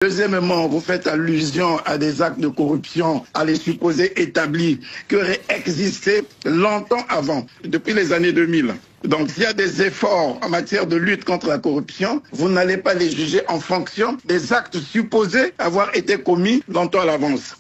Deuxièmement, vous faites allusion à des actes de corruption, à les supposés établis, qui auraient existé longtemps avant, depuis les années 2000. Donc s'il y a des efforts en matière de lutte contre la corruption, vous n'allez pas les juger en fonction des actes supposés avoir été commis longtemps à l'avance.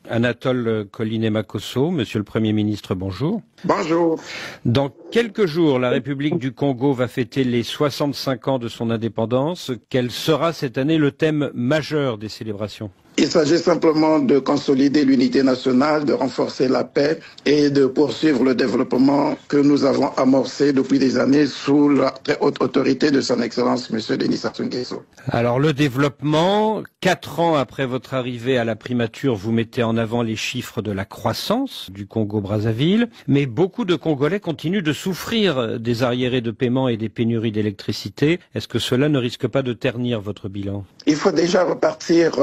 Anatole Collinet-Makosso, Monsieur le Premier ministre, bonjour. Bonjour. Dans quelques jours, la République du Congo va fêter les 65 ans de son indépendance. Quel sera cette année le thème majeur des célébrations ? Il s'agit simplement de consolider l'unité nationale, de renforcer la paix et de poursuivre le développement que nous avons amorcé depuis des années sous la très haute autorité de son Excellence M. Denis Sassou Nguesso. Alors le développement, 4 ans après votre arrivée à la primature, vous mettez en avant les chiffres de la croissance du Congo-Brazzaville, mais beaucoup de Congolais continuent de souffrir des arriérés de paiement et des pénuries d'électricité. Est-ce que cela ne risque pas de ternir votre bilan ? Il faut déjà repartir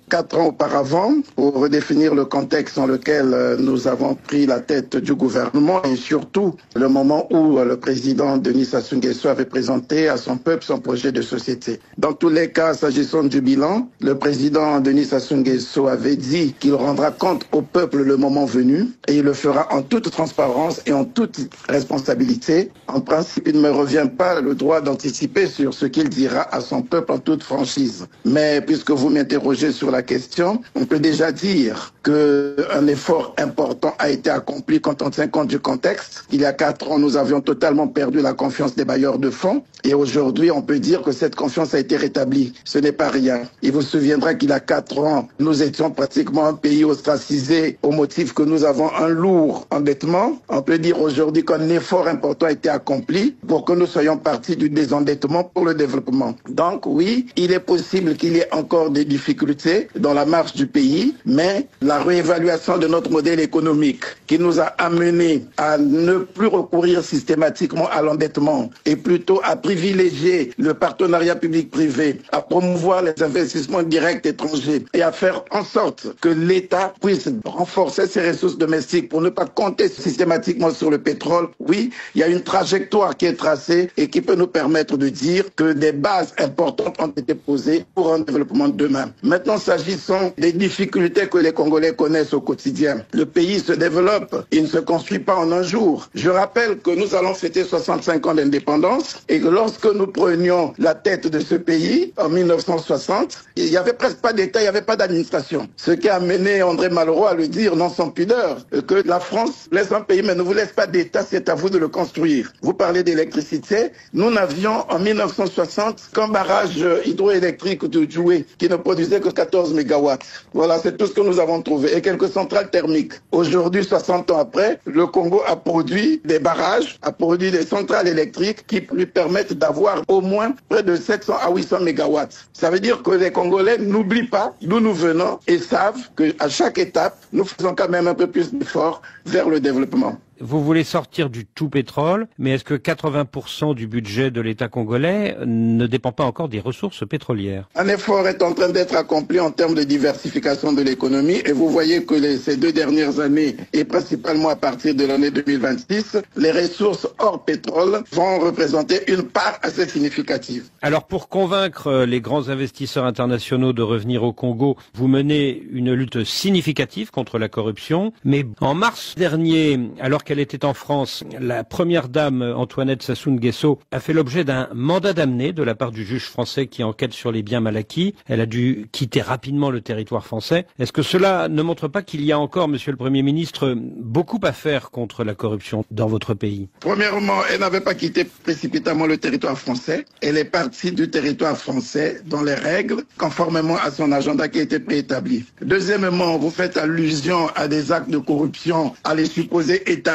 4 ans auparavant pour redéfinir le contexte dans lequel nous avons pris la tête du gouvernement et surtout le moment où le président Denis Sassou Nguesso avait présenté à son peuple son projet de société. Dans tous les cas, s'agissant du bilan, le président Denis Sassou Nguesso avait dit qu'il rendra compte au peuple le moment venu et il le fera en toute transparence et en toute responsabilité. En principe, il ne me revient pas le droit d'anticiper sur ce qu'il dira à son peuple en toute franchise. Mais puisque vous m'interrogez sur la question, on peut déjà dire qu'un effort important a été accompli quand on tient compte du contexte. Il y a 4 ans, nous avions totalement perdu la confiance des bailleurs de fonds et aujourd'hui, on peut dire que cette confiance a été rétablie. Ce n'est pas rien. Il vous souviendra qu'il y a 4 ans, nous étions pratiquement un pays ostracisé au motif que nous avons un lourd endettement. On peut dire aujourd'hui qu'un effort important a été accompli pour que nous soyons partis du désendettement pour le développement. Donc oui, il est possible qu'il y ait encore des difficultés dans la marche du pays, mais la réévaluation de notre modèle économique qui nous a amené à ne plus recourir systématiquement à l'endettement et plutôt à privilégier le partenariat public-privé, à promouvoir les investissements directs étrangers et à faire en sorte que l'État puisse renforcer ses ressources domestiques pour ne pas compter systématiquement sur le pétrole. Oui, il y a une trajectoire qui est tracée et qui peut nous permettre de dire que des bases importantes ont été posées pour un développement de demain. Maintenant, s'agissant des difficultés que les Congolais connaissent au quotidien, le pays se développe, il ne se construit pas en un jour. Je rappelle que nous allons fêter 65 ans d'indépendance et que lorsque nous prenions la tête de ce pays en 1960, il n'y avait presque pas d'État, il n'y avait pas d'administration. Ce qui a amené André Malraux à le dire, non sans pudeur, que la France laisse un pays mais ne vous laisse pas d'État, c'est à vous de le construire. Vous parlez d'électricité, nous n'avions en 1960 qu'un barrage hydroélectrique de Djoué qui ne produisait que 14 mégawatts. Voilà, c'est tout ce que nous avons trouvé. Et quelques centrales thermiques. Aujourd'hui, 60 ans après, le Congo a produit des barrages, a produit des centrales électriques qui lui permettent d'avoir au moins près de 700 à 800 mégawatts. Ça veut dire que les Congolais n'oublient pas d'où nous venons et savent qu'à chaque étape, nous faisons quand même un peu plus d'efforts vers le développement. Vous voulez sortir du tout pétrole, mais est-ce que 80% du budget de l'État congolais ne dépend pas encore des ressources pétrolières ? Un effort est en train d'être accompli en termes de diversification de l'économie et vous voyez que ces 2 dernières années, et principalement à partir de l'année 2026, les ressources hors pétrole vont représenter une part assez significative. Alors pour convaincre les grands investisseurs internationaux de revenir au Congo, vous menez une lutte significative contre la corruption, mais en mars dernier, alors qu'elle était en France, la première dame Antoinette Sassou Nguesso a fait l'objet d'un mandat d'amener de la part du juge français qui enquête sur les biens mal acquis. Elle a dû quitter rapidement le territoire français. Est-ce que cela ne montre pas qu'il y a encore, Monsieur le Premier ministre, beaucoup à faire contre la corruption dans votre pays ? Premièrement, elle n'avait pas quitté précipitamment le territoire français. Elle est partie du territoire français dans les règles, conformément à son agenda qui a été préétabli. Deuxièmement, vous faites allusion à des actes de corruption, à les supposés établis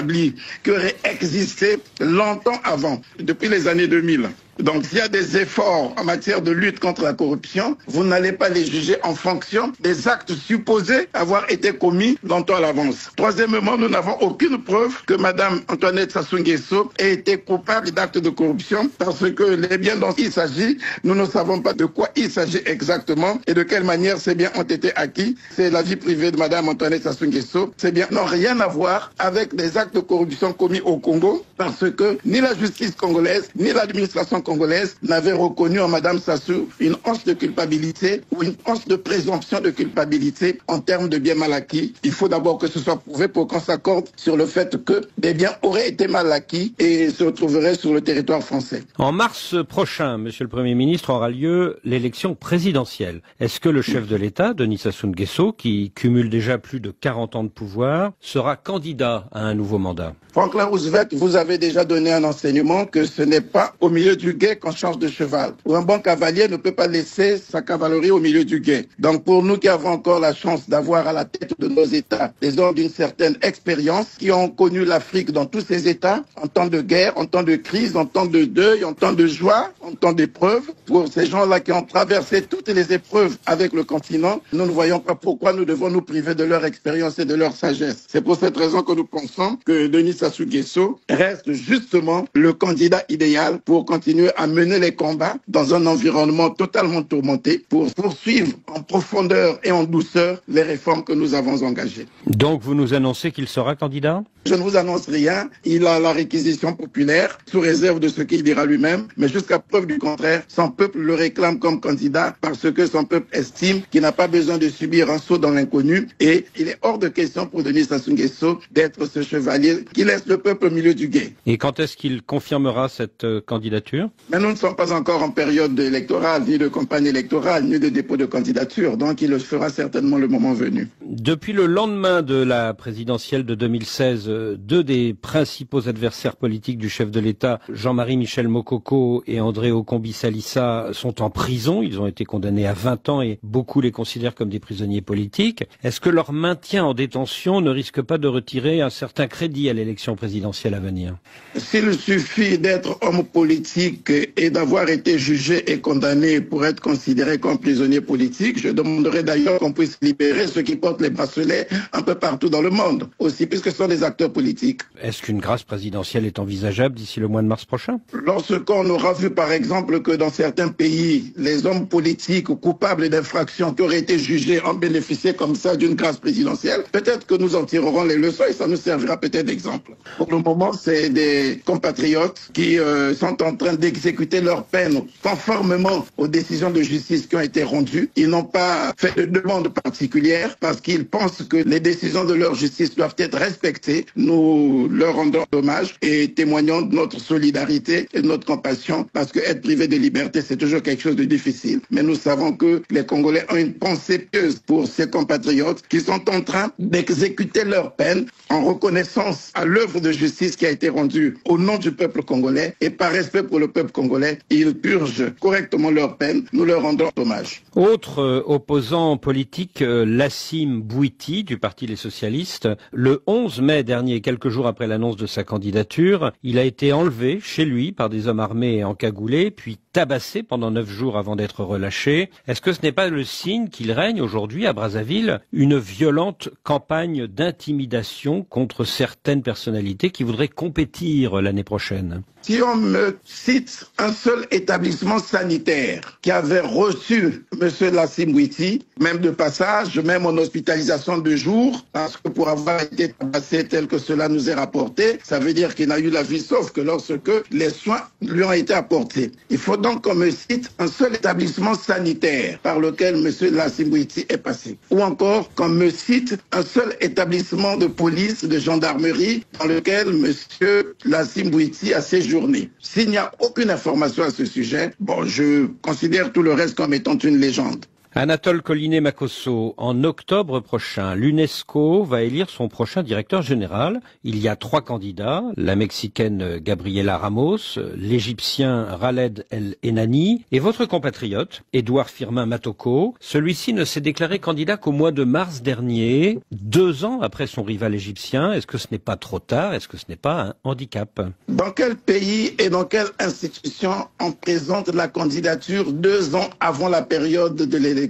qui auraient existé longtemps avant, depuis les années 2000. Donc s'il y a des efforts en matière de lutte contre la corruption, vous n'allez pas les juger en fonction des actes supposés avoir été commis longtemps à l'avance. Troisièmement, nous n'avons aucune preuve que Madame Antoinette Sassou Nguesso ait été coupable d'actes de corruption parce que les biens dont il s'agit, nous ne savons pas de quoi il s'agit exactement et de quelle manière ces biens ont été acquis. C'est la vie privée de Madame Antoinette Sassou Nguesso. Ces biens n'ont rien à voir avec des actes de corruption commis au Congo parce que ni la justice congolaise ni l'administration congolaise n'avaient reconnu en Madame Sassou une once de culpabilité ou une once de présomption de culpabilité en termes de biens mal acquis. Il faut d'abord que ce soit prouvé pour qu'on s'accorde sur le fait que des biens auraient été mal acquis et se retrouveraient sur le territoire français. En mars prochain, Monsieur le Premier ministre, aura lieu l'élection présidentielle. Est-ce que le chef de l'État, Denis Sassou Nguesso, qui cumule déjà plus de 40 ans de pouvoir, sera candidat à un nouveau mandat? Franklin Roosevelt vous avez déjà donné un enseignement que ce n'est pas au milieu du gué qu'on change de cheval. Ou un bon cavalier ne peut pas laisser sa cavalerie au milieu du gué. Donc pour nous qui avons encore la chance d'avoir à la tête de nos États des hommes d'une certaine expérience, qui ont connu l'Afrique dans tous ses États, en temps de guerre, en temps de crise, en temps de deuil, en temps de joie, en temps d'épreuve, pour ces gens-là qui ont traversé toutes les épreuves avec le continent, nous ne voyons pas pourquoi nous devons nous priver de leur expérience et de leur sagesse. C'est pour cette raison que nous pensons que Denis Sassou Nguesso reste justement le candidat idéal pour continuer à mener les combats dans un environnement totalement tourmenté, pour poursuivre en profondeur et en douceur les réformes que nous avons engagées. Donc vous nous annoncez qu'il sera candidat? Je ne vous annonce rien, il a la réquisition populaire, sous réserve de ce qu'il dira lui-même, mais jusqu'à preuve du contraire, son peuple le réclame comme candidat parce que son peuple estime qu'il n'a pas besoin de subir un saut dans l'inconnu et il est hors de question pour Denis Sassou Nguesso d'être ce chevalier qui laisse le peuple au milieu du gué. Et quand est-ce qu'il confirmera cette candidature? Mais nous ne sommes pas encore en période électorale, ni de campagne électorale, ni de dépôt de candidature, donc il le fera certainement le moment venu. Depuis le lendemain de la présidentielle de 2016, deux des principaux adversaires politiques du chef de l'État, Jean-Marie Michel Mokoko et André Okombi-Salissa, sont en prison. Ils ont été condamnés à 20 ans et beaucoup les considèrent comme des prisonniers politiques. Est-ce que leur maintien en détention ne risque pas de retirer un certain crédit à l'élection présidentielle à venir? S'il suffit d'être homme politique et d'avoir été jugé et condamné pour être considéré comme prisonnier politique, je demanderais d'ailleurs qu'on puisse libérer ceux qui portent les bracelets un peu partout dans le monde aussi, puisque ce sont des acteurs politiques. Est-ce qu'une grâce présidentielle est envisageable d'ici le mois de mars prochain? Lorsqu'on aura vu par exemple que dans certains pays, les hommes politiques coupables d'infractions qui auraient été jugés ont bénéficié comme ça d'une grâce présidentielle, peut-être que nous en tirerons les leçons et ça nous servira peut-être d'exemple. Pour le moment, c'est des compatriotes qui sont en train d'exécuter leur peine conformément aux décisions de justice qui ont été rendues. Ils n'ont pas fait de demande particulière parce qu'ils pensent que les décisions de leur justice doivent être respectées. Nous leur rendons hommage et témoignons de notre solidarité et de notre compassion parce que être privé de liberté, c'est toujours quelque chose de difficile. Mais nous savons que les Congolais ont une pensée pieuse pour ces compatriotes qui sont en train d'exécuter leur peine en reconnaissance à l'œuvre de justice qui a été rendue au nom du peuple congolais et par respect pour le peuple congolais, ils purgent correctement leur peine. Nous leur rendons hommage. Autre opposant politique, Lassym Bouiti du Parti des Socialistes, le 11 mai dernier, quelques jours après l'annonce de sa candidature, il a été enlevé chez lui par des hommes armés encagoulés, puis tabassé pendant 9 jours avant d'être relâché. Est-ce que ce n'est pas le signe qu'il règne aujourd'hui à Brazzaville une violente campagne d'intimidation contre certaines personnalités qui voudraient compétir l'année prochaine? Si on me cite un seul établissement sanitaire qui avait reçu M. Lassym Bouiti, même de passage, même en hospitalisation de jour, parce que pour avoir été tabassé tel que cela nous est rapporté, ça veut dire qu'il n'a eu la vie sauf que lorsque les soins lui ont été apportés. Il faut donc qu'on me cite un seul établissement sanitaire par lequel M. Lassym Bouiti est passé. Ou encore qu'on me cite un seul établissement de police, de gendarmerie, dans lequel M. Lassym Bouiti a séjourné. S'il n'y a aucune information à ce sujet, bon, je considère tout le reste comme étant une légende. Anatole Collinet-Makosso, en octobre prochain, l'UNESCO va élire son prochain directeur général. Il y a 3 candidats, la Mexicaine Gabriela Ramos, l'Égyptien Khaled El Enani et votre compatriote, Édouard Firmin Matoko. Celui-ci ne s'est déclaré candidat qu'au mois de mars dernier, 2 ans après son rival égyptien. Est-ce que ce n'est pas trop tard? Est-ce que ce n'est pas un handicap? Dans quel pays et dans quelle institution on présente la candidature 2 ans avant la période de l'élection?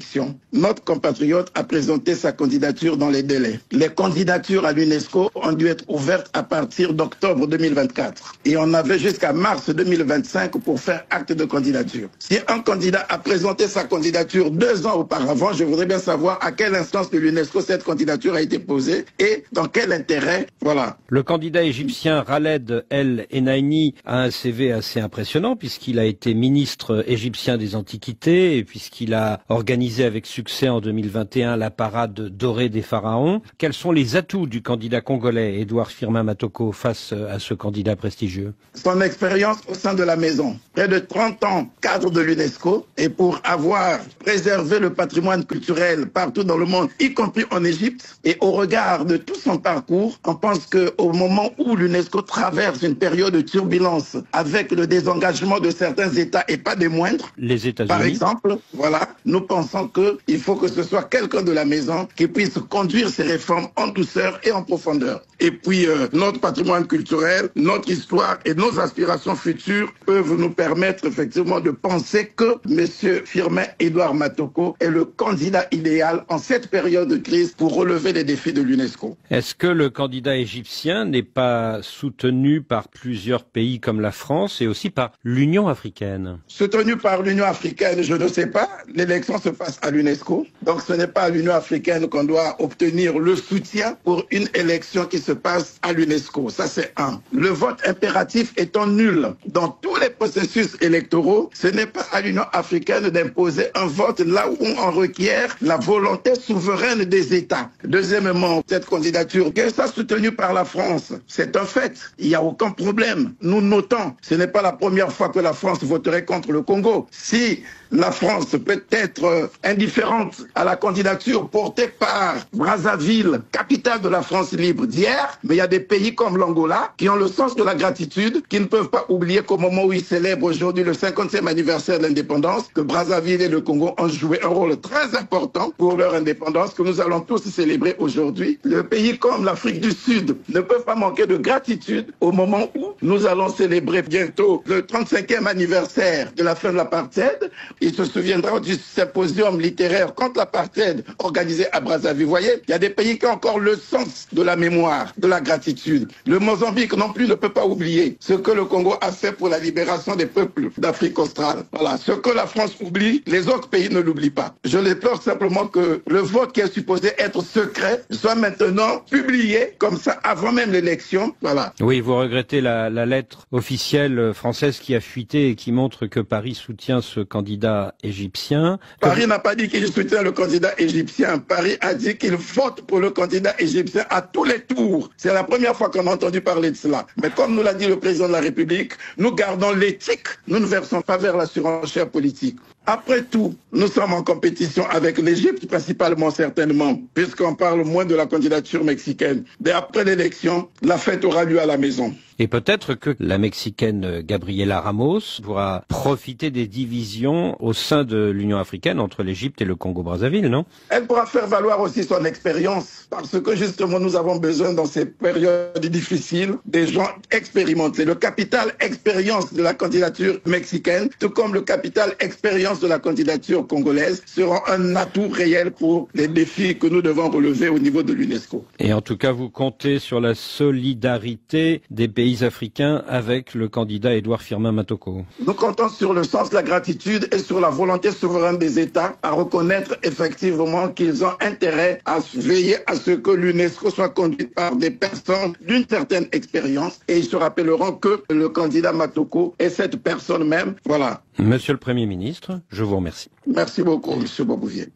Notre compatriote a présenté sa candidature dans les délais. Les candidatures à l'UNESCO ont dû être ouvertes à partir d'octobre 2024. Et on avait jusqu'à mars 2025 pour faire acte de candidature. Si un candidat a présenté sa candidature 2 ans auparavant, je voudrais bien savoir à quelle instance de l'UNESCO cette candidature a été posée et dans quel intérêt. Voilà. Le candidat égyptien Khaled El Enani a un CV assez impressionnant puisqu'il a été ministre égyptien des Antiquités et puisqu'il a organisé avec succès en 2021 la parade dorée des pharaons. Quels sont les atouts du candidat congolais Édouard Firmin Matoko face à ce candidat prestigieux? Son expérience au sein de la maison, près de 30 ans cadre de l'UNESCO, et pour avoir préservé le patrimoine culturel partout dans le monde, y compris en Égypte, et au regard de tout son parcours, on pense qu'au moment où l'UNESCO traverse une période de turbulence avec le désengagement de certains États et pas des moindres, les États-Unis par exemple, voilà, nous pensons qu'il faut que ce soit quelqu'un de la maison qui puisse conduire ces réformes en douceur et en profondeur. Et puis, notre patrimoine culturel, notre histoire et nos aspirations futures peuvent nous permettre effectivement de penser que M. Firmin Édouard Matoko est le candidat idéal en cette période de crise pour relever les défis de l'UNESCO. Est-ce que le candidat égyptien n'est pas soutenu par plusieurs pays comme la France et aussi par l'Union africaine? Soutenu par l'Union africaine, je ne sais pas. L'élection se passe à l'UNESCO. Donc ce n'est pas à l'Union africaine qu'on doit obtenir le soutien pour une élection qui se passe à l'UNESCO. Ça, c'est un. Le vote impératif étant nul dans tous les processus électoraux, ce n'est pas à l'Union africaine d'imposer un vote là où on requiert la volonté souveraine des États. Deuxièmement, cette candidature, qu'elle soit soutenue par la France, c'est un fait. Il n'y a aucun problème. Nous notons, ce n'est pas la première fois que la France voterait contre le Congo. Si la France peut être indifférente à la candidature portée par Brazzaville, capitale de la France libre d'hier, mais il y a des pays comme l'Angola qui ont le sens de la gratitude, qui ne peuvent pas oublier qu'au moment où ils célèbrent aujourd'hui le 50e anniversaire de l'indépendance, que Brazzaville et le Congo ont joué un rôle très important pour leur indépendance, que nous allons tous célébrer aujourd'hui. Le pays comme l'Afrique du Sud ne peuvent pas manquer de gratitude au moment où nous allons célébrer bientôt le 35e anniversaire de la fin de l'apartheid. Il se souviendra du symposium littéraire contre l'apartheid organisé à Brazzaville. Vous voyez, il y a des pays qui ont encore le sens de la mémoire, de la gratitude. Le Mozambique non plus ne peut pas oublier ce que le Congo a fait pour la libération des peuples d'Afrique australe. Voilà, ce que la France oublie, les autres pays ne l'oublient pas. Je déplore simplement que le vote qui est supposé être secret soit maintenant publié comme ça avant même l'élection. Voilà. Oui, vous regrettez la lettre officielle française qui a fuité et qui montre que Paris soutient ce candidat égyptien. Paris n'a pas dit qu'il soutient le candidat égyptien. Paris a dit qu'il vote pour le candidat égyptien à tous les tours. C'est la première fois qu'on a entendu parler de cela. Mais comme nous l'a dit le président de la République, nous gardons l'éthique. Nous ne versons pas vers la surenchère politique. Après tout, nous sommes en compétition avec l'Égypte, principalement certainement, puisqu'on parle moins de la candidature mexicaine. Mais après l'élection, la fête aura lieu à la maison. Et peut-être que la Mexicaine Gabriela Ramos pourra profiter des divisions au sein de l'Union africaine entre l'Égypte et le Congo-Brazzaville, non? Elle pourra faire valoir aussi son expérience, parce que justement nous avons besoin dans ces périodes difficiles des gens expérimentés. Le capital expérience de la candidature mexicaine, tout comme le capital expérience de la candidature congolaise, seront un atout réel pour les défis que nous devons relever au niveau de l'UNESCO. Et en tout cas, vous comptez sur la solidarité des pays africains avec le candidat Édouard Firmin Matoko. Nous comptons sur le sens de la gratitude et sur la volonté souveraine des États à reconnaître effectivement qu'ils ont intérêt à veiller à ce que l'UNESCO soit conduite par des personnes d'une certaine expérience, et ils se rappelleront que le candidat Matoko est cette personne même. Voilà. Monsieur le Premier ministre, je vous remercie. Merci beaucoup, Monsieur Bobouvier.